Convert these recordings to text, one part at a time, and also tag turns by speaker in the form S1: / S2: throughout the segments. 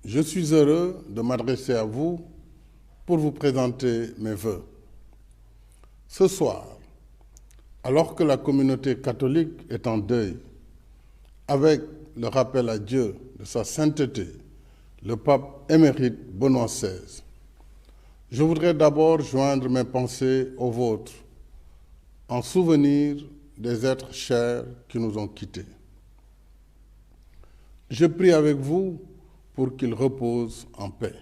S1: Je suis heureux de m'adresser à vous pour vous présenter mes vœux. Ce soir, alors que la communauté catholique est en deuil, avec le rappel à Dieu de sa sainteté, le pape émérite Benoît XVI, je voudrais d'abord joindre mes pensées aux vôtres en souvenir des êtres chers qui nous ont quittés. Je prie avec vous pour qu'ils reposent en paix.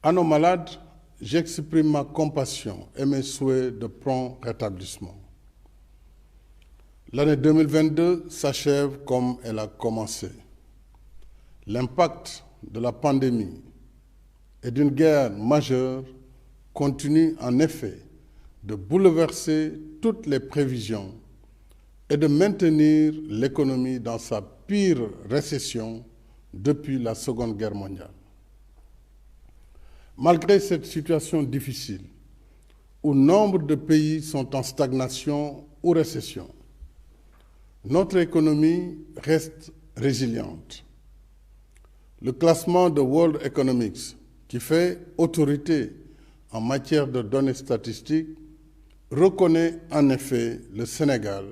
S1: À nos malades, j'exprime ma compassion et mes souhaits de prompt rétablissement. L'année 2022 s'achève comme elle a commencé. L'impact de la pandémie et d'une guerre majeure continue en effet de bouleverser toutes les prévisions et de maintenir l'économie dans sa pire récession depuis la Seconde Guerre mondiale. Malgré cette situation difficile, où nombre de pays sont en stagnation ou récession, notre économie reste résiliente. Le classement de World Economics, qui fait autorité en matière de données statistiques, reconnaît en effet le Sénégal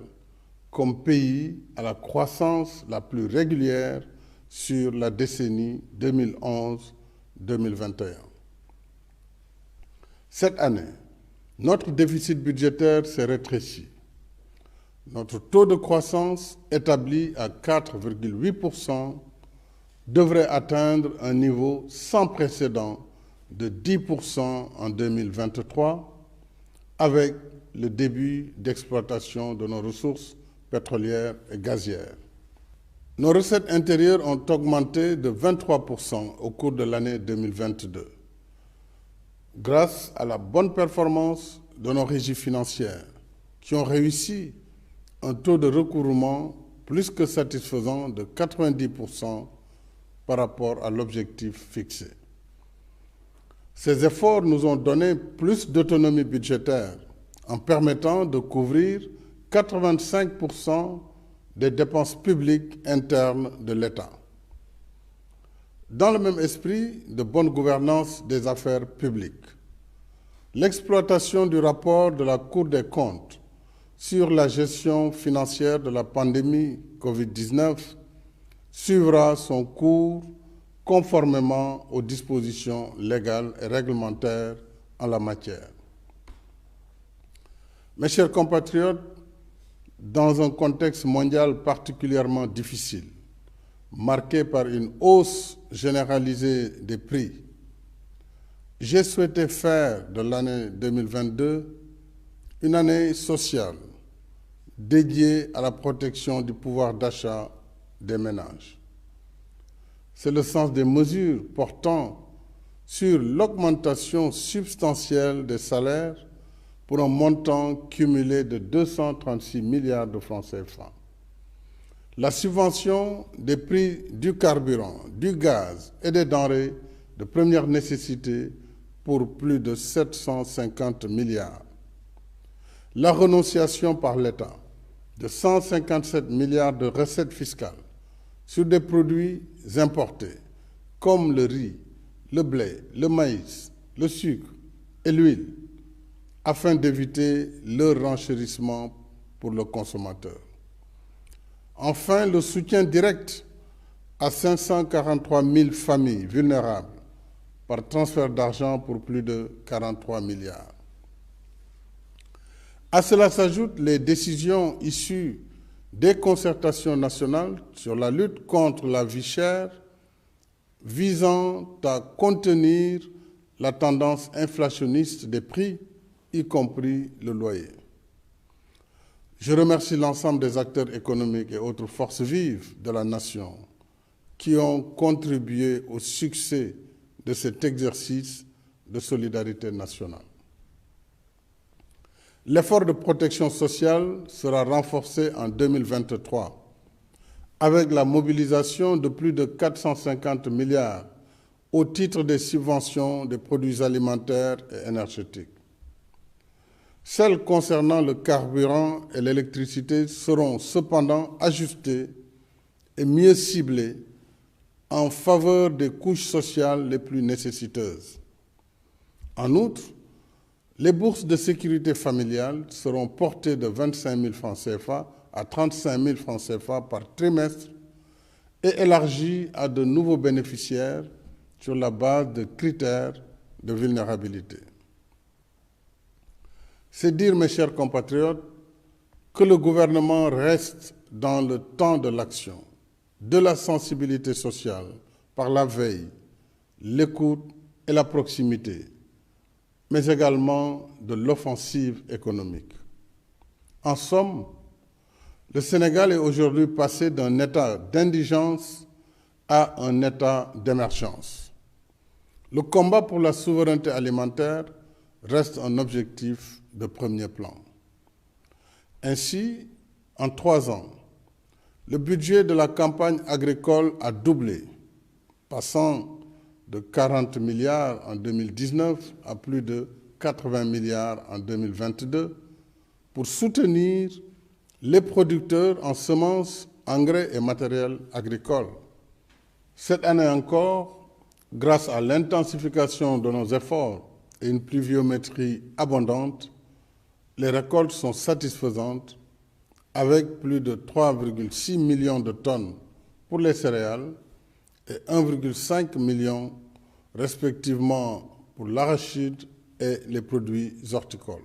S1: comme pays à la croissance la plus régulière sur la décennie 2011-2021. Cette année, notre déficit budgétaire s'est rétréci. Notre taux de croissance, établi à 4,8%, devrait atteindre un niveau sans précédent de 10% en 2023, avec le début d'exploitation de nos ressources pétrolières et gazières. Nos recettes intérieures ont augmenté de 23% au cours de l'année 2022, grâce à la bonne performance de nos régies financières, qui ont réussi un taux de recouvrement plus que satisfaisant de 90% par rapport à l'objectif fixé. Ces efforts nous ont donné plus d'autonomie budgétaire en permettant de couvrir 85% des dépenses publiques internes de l'État. Dans le même esprit de bonne gouvernance des affaires publiques, l'exploitation du rapport de la Cour des comptes sur la gestion financière de la pandémie Covid-19 suivra son cours conformément aux dispositions légales et réglementaires en la matière. Mes chers compatriotes, dans un contexte mondial particulièrement difficile, marqué par une hausse généralisée des prix, j'ai souhaité faire de l'année 2022 une année sociale dédiée à la protection du pouvoir d'achat des ménages. C'est le sens des mesures portant sur l'augmentation substantielle des salaires pour un montant cumulé de 236 milliards de francs CFA. La subvention des prix du carburant, du gaz et des denrées de première nécessité pour plus de 750 milliards. La renonciation par l'État de 157 milliards de recettes fiscales sur des produits importés comme le riz, le blé, le maïs, le sucre et l'huile, afin d'éviter leur renchérissement pour le consommateur. Enfin, le soutien direct à 543 000 familles vulnérables par transfert d'argent pour plus de 43 milliards. À cela s'ajoutent les décisions issues des concertations nationales sur la lutte contre la vie chère, visant à contenir la tendance inflationniste des prix, y compris le loyer. Je remercie l'ensemble des acteurs économiques et autres forces vives de la nation qui ont contribué au succès de cet exercice de solidarité nationale. L'effort de protection sociale sera renforcé en 2023 avec la mobilisation de plus de 450 milliards au titre des subventions des produits alimentaires et énergétiques. Celles concernant le carburant et l'électricité seront cependant ajustées et mieux ciblées en faveur des couches sociales les plus nécessiteuses. En outre, les bourses de sécurité familiale seront portées de 25 000 francs CFA à 35 000 francs CFA par trimestre et élargies à de nouveaux bénéficiaires sur la base de critères de vulnérabilité. C'est dire, mes chers compatriotes, que le gouvernement reste dans le temps de l'action, de la sensibilité sociale, par la veille, l'écoute et la proximité, mais également de l'offensive économique. En somme, le Sénégal est aujourd'hui passé d'un état d'indigence à un état d'émergence. Le combat pour la souveraineté alimentaire reste un objectif de premier plan. Ainsi, en 3 ans, le budget de la campagne agricole a doublé, passant de 40 milliards en 2019 à plus de 80 milliards en 2022, pour soutenir les producteurs en semences, engrais et matériel agricole. Cette année encore, grâce à l'intensification de nos efforts et une pluviométrie abondante, les récoltes sont satisfaisantes, avec plus de 3,6 millions de tonnes pour les céréales et 1,5 million respectivement pour l'arachide et les produits horticoles.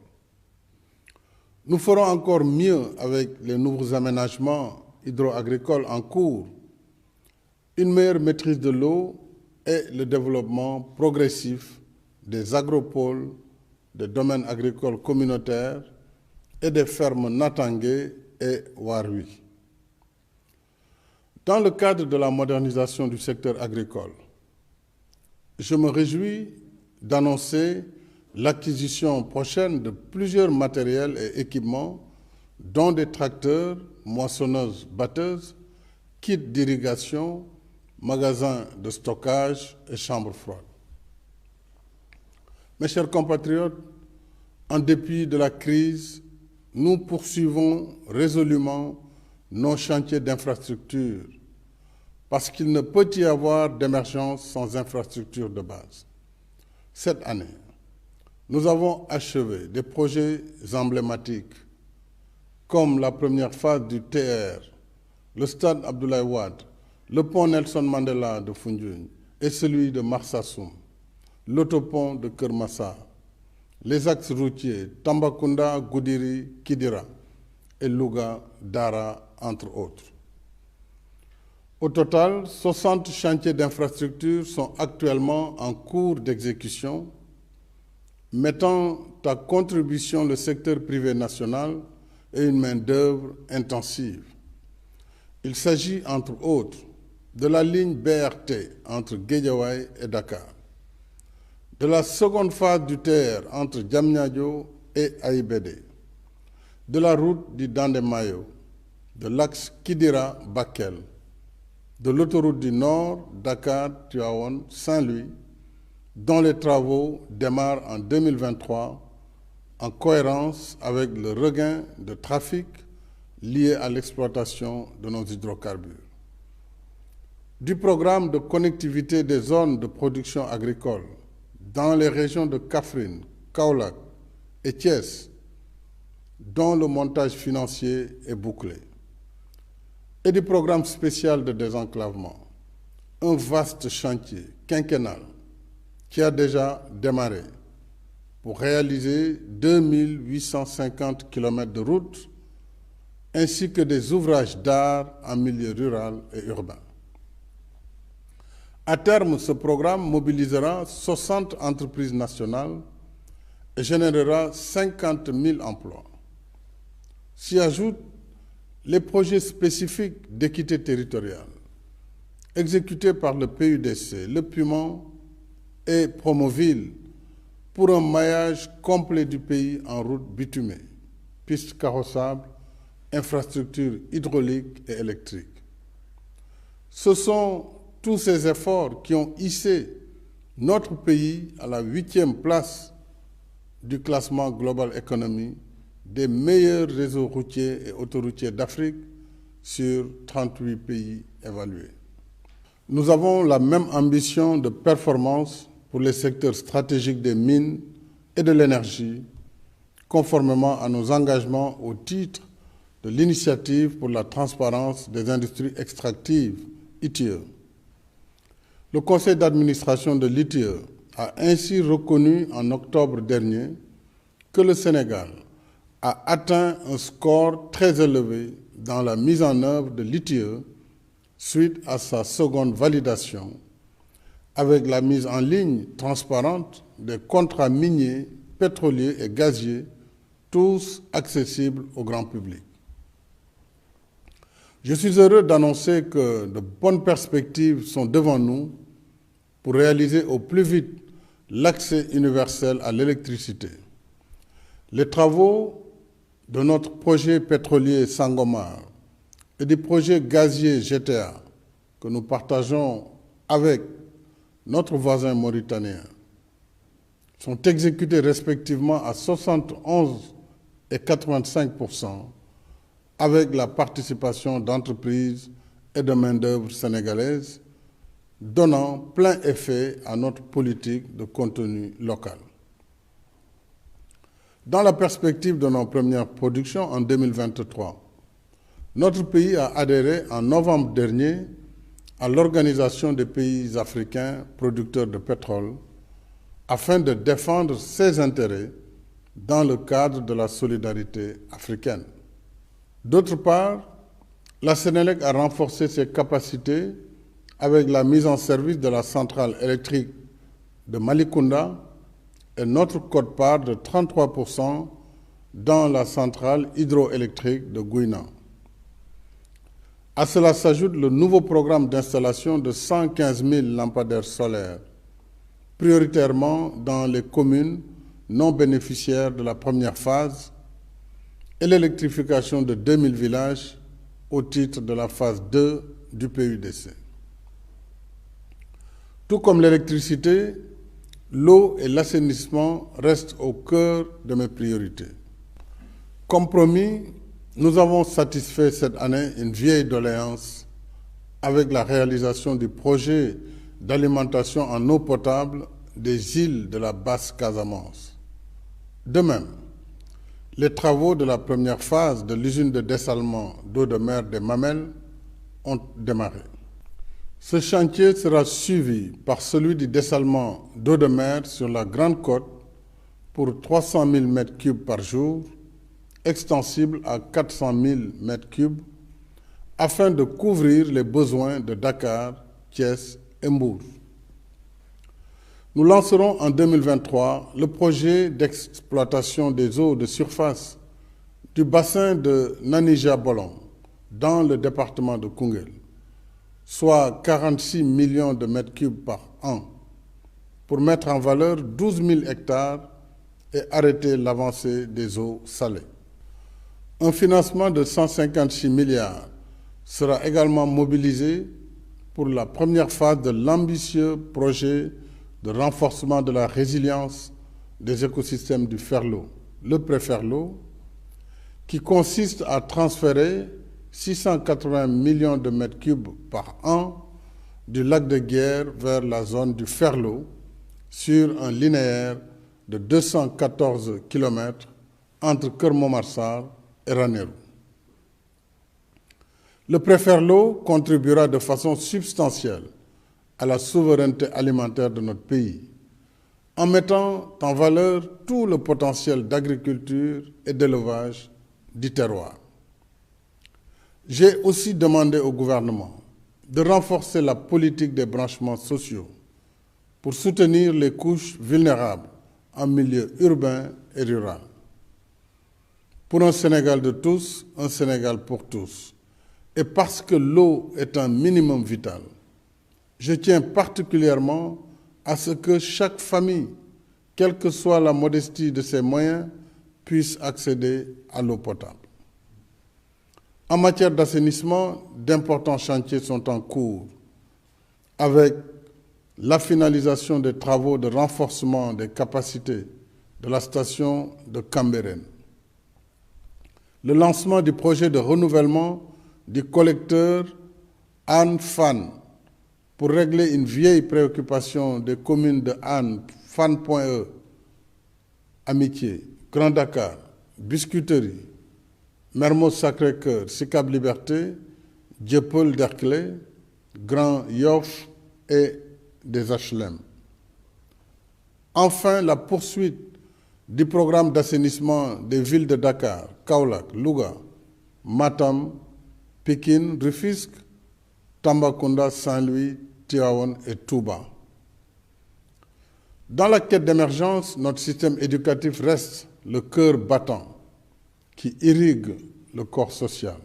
S1: Nous ferons encore mieux avec les nouveaux aménagements hydro-agricoles en cours, une meilleure maîtrise de l'eau et le développement progressif des agropoles, des domaines agricoles communautaires et des fermes Natangué et Warui. Dans le cadre de la modernisation du secteur agricole, je me réjouis d'annoncer l'acquisition prochaine de plusieurs matériels et équipements, dont des tracteurs, moissonneuses, batteuses, kits d'irrigation, magasins de stockage et chambres froides. Mes chers compatriotes, en dépit de la crise, nous poursuivons résolument nos chantiers d'infrastructures, parce qu'il ne peut y avoir d'émergence sans infrastructures de base. Cette année, nous avons achevé des projets emblématiques, comme la première phase du TR, le stade Abdoulaye Wade, le pont Nelson Mandela de Foundiougne et celui de Marsassoum, l'autopont de Keur Massar, les axes routiers Tambacounda, Goudiri, Kidira et Louga, Dara, entre autres. Au total, 60 chantiers d'infrastructures sont actuellement en cours d'exécution, mettant à contribution le secteur privé national et une main-d'œuvre intensive. Il s'agit, entre autres, de la ligne BRT entre Guédiawaye et Dakar, de la seconde phase du TR entre Diamniadio et Aïbédé, de la route du Dandemayo, de l'axe Kidira-Bakel, de l'autoroute du Nord, Dakar-Tivaouane, Saint-Louis, dont les travaux démarrent en 2023 en cohérence avec le regain de trafic lié à l'exploitation de nos hydrocarbures. Du programme de connectivité des zones de production agricole dans les régions de Kaffrine, Kaolack et Thiès, dont le montage financier est bouclé, et du programme spécial de désenclavement, un vaste chantier quinquennal qui a déjà démarré pour réaliser 2850 km de routes ainsi que des ouvrages d'art en milieu rural et urbain. À terme, ce programme mobilisera 60 entreprises nationales et générera 50 000 emplois. S'y ajoutent les projets spécifiques d'équité territoriale exécutés par le PUDC, le PUMAN et Promoville pour un maillage complet du pays en route bitumée, pistes carrossables, infrastructures hydrauliques et électriques. Ce sont tous ces efforts qui ont hissé notre pays à la 8e place du classement Global Economy des meilleurs réseaux routiers et autoroutiers d'Afrique sur 38 pays évalués. Nous avons la même ambition de performance pour les secteurs stratégiques des mines et de l'énergie, conformément à nos engagements au titre de l'initiative pour la transparence des industries extractives, ITIE. Le conseil d'administration de l'ITIE a ainsi reconnu en octobre dernier que le Sénégal a atteint un score très élevé dans la mise en œuvre de l'ITIE suite à sa seconde validation, avec la mise en ligne transparente des contrats miniers, pétroliers et gaziers, tous accessibles au grand public. Je suis heureux d'annoncer que de bonnes perspectives sont devant nous pour réaliser au plus vite l'accès universel à l'électricité. Les travaux de notre projet pétrolier Sangomar et du projet gazier GTA que nous partageons avec notre voisin mauritanien sont exécutés respectivement à 71 et 85%, avec la participation d'entreprises et de main-d'œuvre sénégalaises, donnant plein effet à notre politique de contenu local. Dans la perspective de nos premières productions en 2023, notre pays a adhéré en novembre dernier à l'Organisation des pays africains producteurs de pétrole afin de défendre ses intérêts dans le cadre de la solidarité africaine. D'autre part, la Sénélec a renforcé ses capacités avec la mise en service de la centrale électrique de Malicounda et notre quote-part de 33% dans la centrale hydroélectrique de Gouina. À cela s'ajoute le nouveau programme d'installation de 115 000 lampadaires solaires, prioritairement dans les communes non bénéficiaires de la première phase, et l'électrification de 2000 villages au titre de la phase 2 du PUDC. Tout comme l'électricité, l'eau et l'assainissement restent au cœur de mes priorités. Comme promis, nous avons satisfait cette année une vieille doléance avec la réalisation du projet d'alimentation en eau potable des îles de la Basse-Casamance. De même, les travaux de la première phase de l'usine de dessalement d'eau de mer des Mamelles ont démarré. Ce chantier sera suivi par celui du dessalement d'eau de mer sur la Grande Côte pour 300 000 m3 par jour, extensible à 400 000 m3, afin de couvrir les besoins de Dakar, Thiès et Mbour. Nous lancerons en 2023 le projet d'exploitation des eaux de surface du bassin de Nanija-Bolon dans le département de Koungheul, soit 46 millions de mètres cubes par an, pour mettre en valeur 12 000 hectares et arrêter l'avancée des eaux salées. Un financement de 156 milliards sera également mobilisé pour la première phase de l'ambitieux projet de renforcement de la résilience des écosystèmes du Ferlo, le Préferlo, qui consiste à transférer 680 millions de mètres cubes par an du lac de Guiers vers la zone du Ferlo sur un linéaire de 214 km entre Keur Momar et Ranérou. Le Préferlo contribuera de façon substantielle à la souveraineté alimentaire de notre pays, en mettant en valeur tout le potentiel d'agriculture et d'élevage du terroir. J'ai aussi demandé au gouvernement de renforcer la politique des branchements sociaux pour soutenir les couches vulnérables en milieu urbain et rural. Pour un Sénégal de tous, un Sénégal pour tous. Et parce que l'eau est un minimum vital, je tiens particulièrement à ce que chaque famille, quelle que soit la modestie de ses moyens, puisse accéder à l'eau potable. En matière d'assainissement, d'importants chantiers sont en cours, avec la finalisation des travaux de renforcement des capacités de la station de Cambérène, le lancement du projet de renouvellement du collecteur Anne Fan pour régler une vieille préoccupation des communes de Hann, Fann.e, Amitié, Grand Dakar, Biscuiterie, Mermoz Sacré-Cœur, Sicap Liberté, Dieuppeul-Derklé, Grand Yoff et des HLM. Enfin, la poursuite du programme d'assainissement des villes de Dakar, Kaolack, Louga, Matam, Pikine, Rufisque, Tambacounda, Saint-Louis, Tivaouane et Touba. Dans la quête d'émergence, notre système éducatif reste le cœur battant qui irrigue le corps social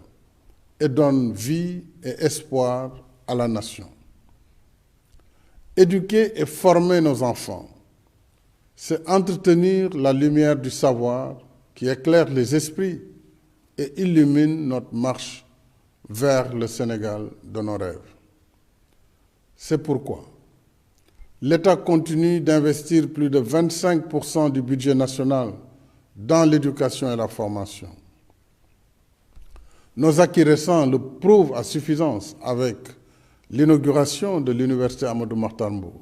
S1: et donne vie et espoir à la nation. Éduquer et former nos enfants, c'est entretenir la lumière du savoir qui éclaire les esprits et illumine notre marche vers le Sénégal de nos rêves. C'est pourquoi l'État continue d'investir plus de 25% du budget national dans l'éducation et la formation. Nos acquis récents le prouvent à suffisance avec l'inauguration de l'Université Amadou Mahtar Mbow,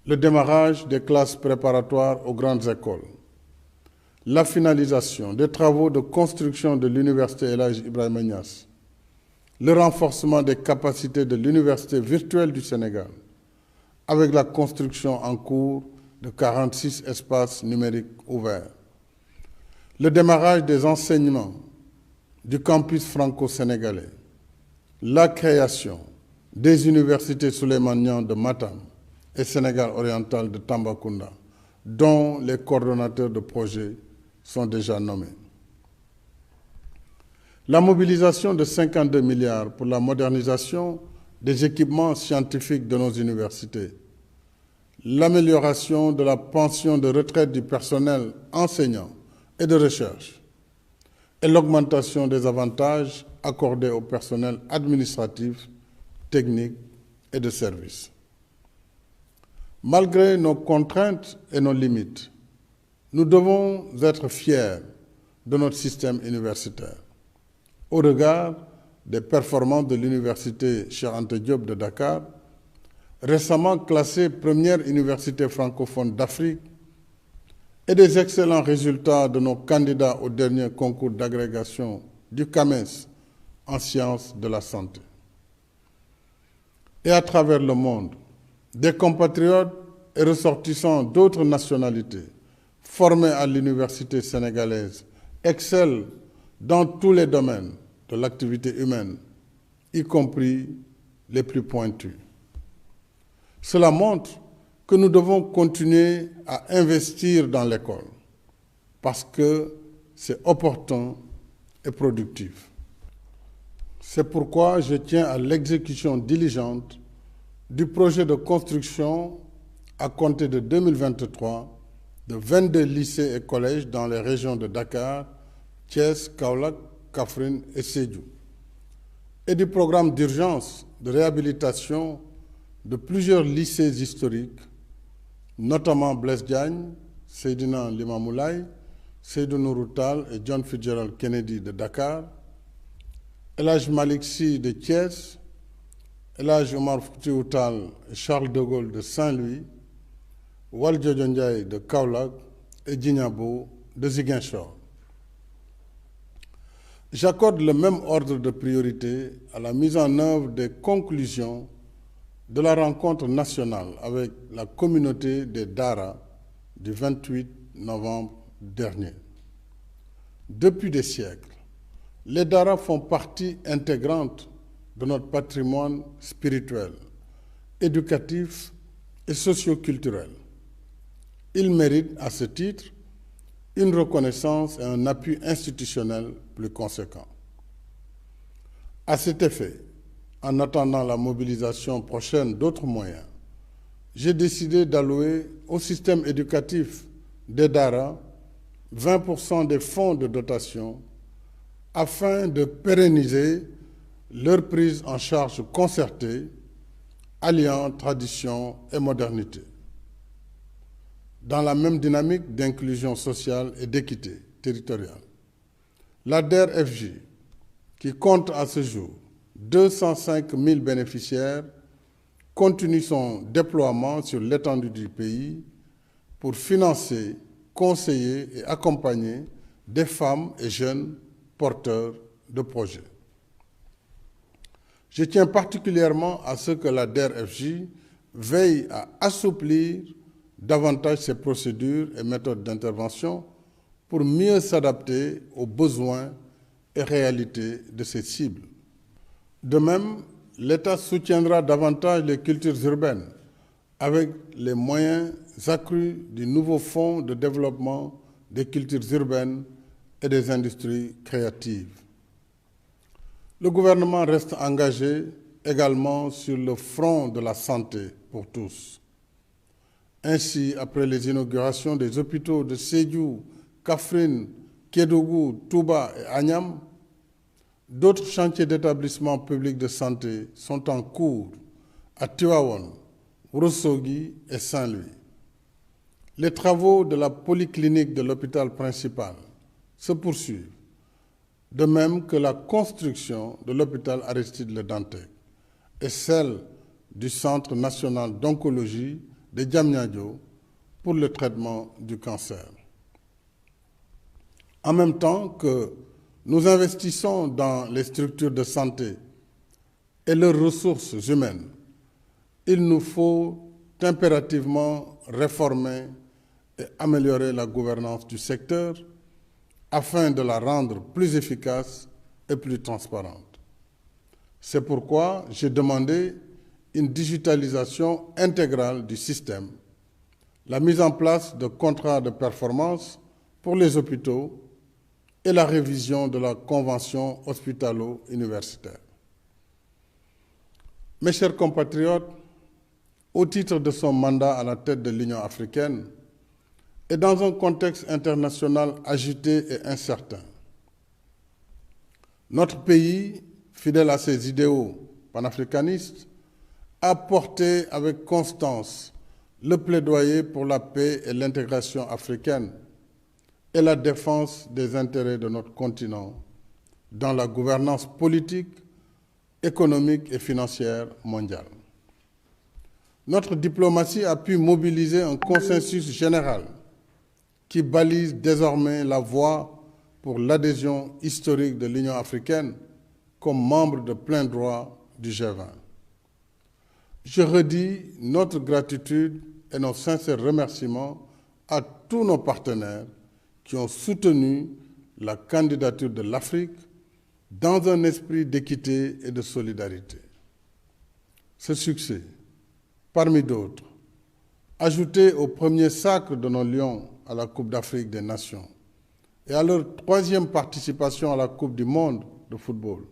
S1: le démarrage des classes préparatoires aux grandes écoles, la finalisation des travaux de construction de l'Université El Hadji Ibrahima Niass, le renforcement des capacités de l'Université virtuelle du Sénégal, avec la construction en cours de 46 espaces numériques ouverts, le démarrage des enseignements du campus franco-sénégalais, la création des universités Souleymane Niang de Matam et Sénégal oriental de Tambacounda, dont les coordonnateurs de projets sont déjà nommés. La mobilisation de 52 milliards pour la modernisation des équipements scientifiques de nos universités, l'amélioration de la pension de retraite du personnel enseignant et de recherche, et l'augmentation des avantages accordés au personnel administratif, technique et de service. Malgré nos contraintes et nos limites, nous devons être fiers de notre système universitaire. Au regard des performances de l'Université Cheikh Anta Diop de Dakar, récemment classée première université francophone d'Afrique, et des excellents résultats de nos candidats au dernier concours d'agrégation du CAMES en sciences de la santé. Et à travers le monde, des compatriotes et ressortissants d'autres nationalités formés à l'université sénégalaise excellent dans tous les domaines de l'activité humaine, y compris les plus pointus. Cela montre que nous devons continuer à investir dans l'école parce que c'est opportun et productif. C'est pourquoi je tiens à l'exécution diligente du projet de construction à compter de 2023 de 22 lycées et collèges dans les régions de Dakar, Thiès, Kaolack, Kaffrine et Sédhiou, et du programme d'urgence de réhabilitation de plusieurs lycées historiques, notamment Blaise Diagne, Seydina Limamou Laye, Seydou Nourou Tall et John Fitzgerald Kennedy de Dakar, El Hadji Malick Sy de Thiès, El Hadji Omar Foutiyou Tall et Charles de Gaulle de Saint-Louis, Valdiodio Ndiaye de Kaolack et Djignabo de Ziguinchor. J'accorde le même ordre de priorité à la mise en œuvre des conclusions de la rencontre nationale avec la communauté des Dara du 28 novembre dernier. Depuis des siècles, les Dara font partie intégrante de notre patrimoine spirituel, éducatif et socio-culturel. Ils méritent à ce titre une reconnaissance et un appui institutionnel plus conséquent. À cet effet, en attendant la mobilisation prochaine d'autres moyens, j'ai décidé d'allouer au système éducatif des Dara 20% des fonds de dotation afin de pérenniser leur prise en charge concertée, alliant tradition et modernité. Dans la même dynamique d'inclusion sociale et d'équité territoriale, la DER/FJ, qui compte à ce jour 205 000 bénéficiaires, continue son déploiement sur l'étendue du pays pour financer, conseiller et accompagner des femmes et jeunes porteurs de projets. Je tiens particulièrement à ce que la DER/FJ veille à assouplir davantage ses procédures et méthodes d'intervention pour mieux s'adapter aux besoins et réalités de ses cibles. De même, l'État soutiendra davantage les cultures urbaines avec les moyens accrus du nouveau Fonds de développement des cultures urbaines et des industries créatives. Le gouvernement reste engagé également sur le front de la santé pour tous. Ainsi, après les inaugurations des hôpitaux de Sédhiou, Kaffrine, Kédougou, Touba et Agnam, d'autres chantiers d'établissements publics de santé sont en cours à Tivaouane, Ourossogui et Saint-Louis. Les travaux de la polyclinique de l'hôpital principal se poursuivent, de même que la construction de l'hôpital Aristide Le Dantec et celle du Centre national d'oncologie de Diamniadio pour le traitement du cancer. En même temps que nous investissons dans les structures de santé et leurs ressources humaines, il nous faut impérativement réformer et améliorer la gouvernance du secteur afin de la rendre plus efficace et plus transparente. C'est pourquoi j'ai demandé une digitalisation intégrale du système, la mise en place de contrats de performance pour les hôpitaux et la révision de la convention hospitalo-universitaire. Mes chers compatriotes, au titre de son mandat à la tête de l'Union africaine, et dans un contexte international agité et incertain, notre pays, fidèle à ses idéaux panafricanistes, a porté avec constance le plaidoyer pour la paix et l'intégration africaine et la défense des intérêts de notre continent dans la gouvernance politique, économique et financière mondiale. Notre diplomatie a pu mobiliser un consensus général qui balise désormais la voie pour l'adhésion historique de l'Union africaine comme membre de plein droit du G20. Je redis notre gratitude et nos sincères remerciements à tous nos partenaires qui ont soutenu la candidature de l'Afrique dans un esprit d'équité et de solidarité. Ce succès, parmi d'autres, ajouté au premier sacre de nos Lions à la Coupe d'Afrique des Nations et à leur troisième participation à la Coupe du monde de football,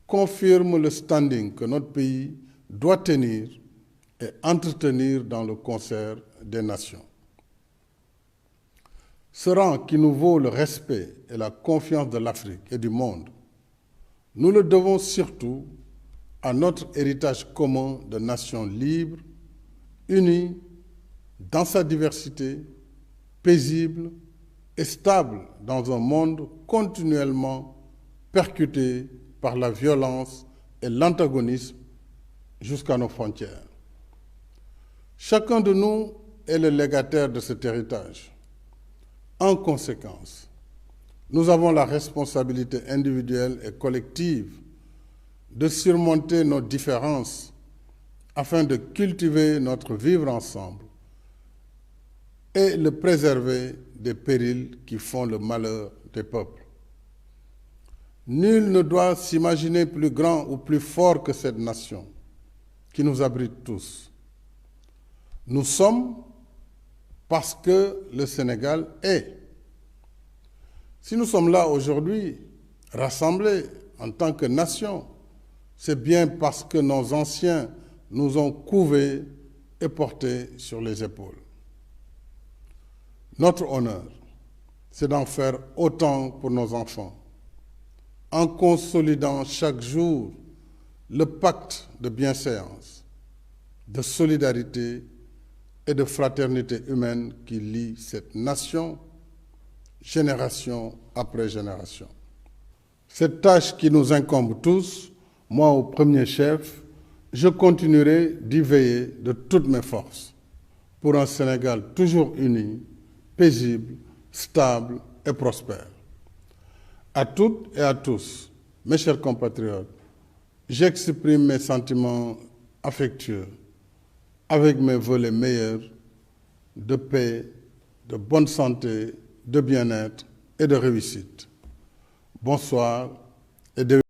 S1: confirme le standing que notre pays doit tenir et entretenir dans le concert des nations. Ce rang qui nous vaut le respect et la confiance de l'Afrique et du monde, nous le devons surtout à notre héritage commun de nations libres, unies dans sa diversité, paisible et stable dans un monde continuellement percuté par la violence et l'antagonisme jusqu'à nos frontières. Chacun de nous est le légataire de cet héritage. En conséquence, nous avons la responsabilité individuelle et collective de surmonter nos différences afin de cultiver notre vivre ensemble et le préserver des périls qui font le malheur des peuples. Nul ne doit s'imaginer plus grand ou plus fort que cette nation qui nous abrite tous. Nous sommes parce que le Sénégal est. Si nous sommes là aujourd'hui, rassemblés en tant que nation, c'est bien parce que nos anciens nous ont couvés et portés sur les épaules. Notre honneur, c'est d'en faire autant pour nos enfants, en consolidant chaque jour le pacte de bienséance, de solidarité et de fraternité humaine qui lie cette nation, génération après génération. Cette tâche qui nous incombe tous, moi au premier chef, je continuerai d'y veiller de toutes mes forces pour un Sénégal toujours uni, paisible, stable et prospère. À toutes et à tous, mes chers compatriotes, j'exprime mes sentiments affectueux avec mes vœux les meilleurs de paix, de bonne santé, de bien-être et de réussite. Bonsoir et de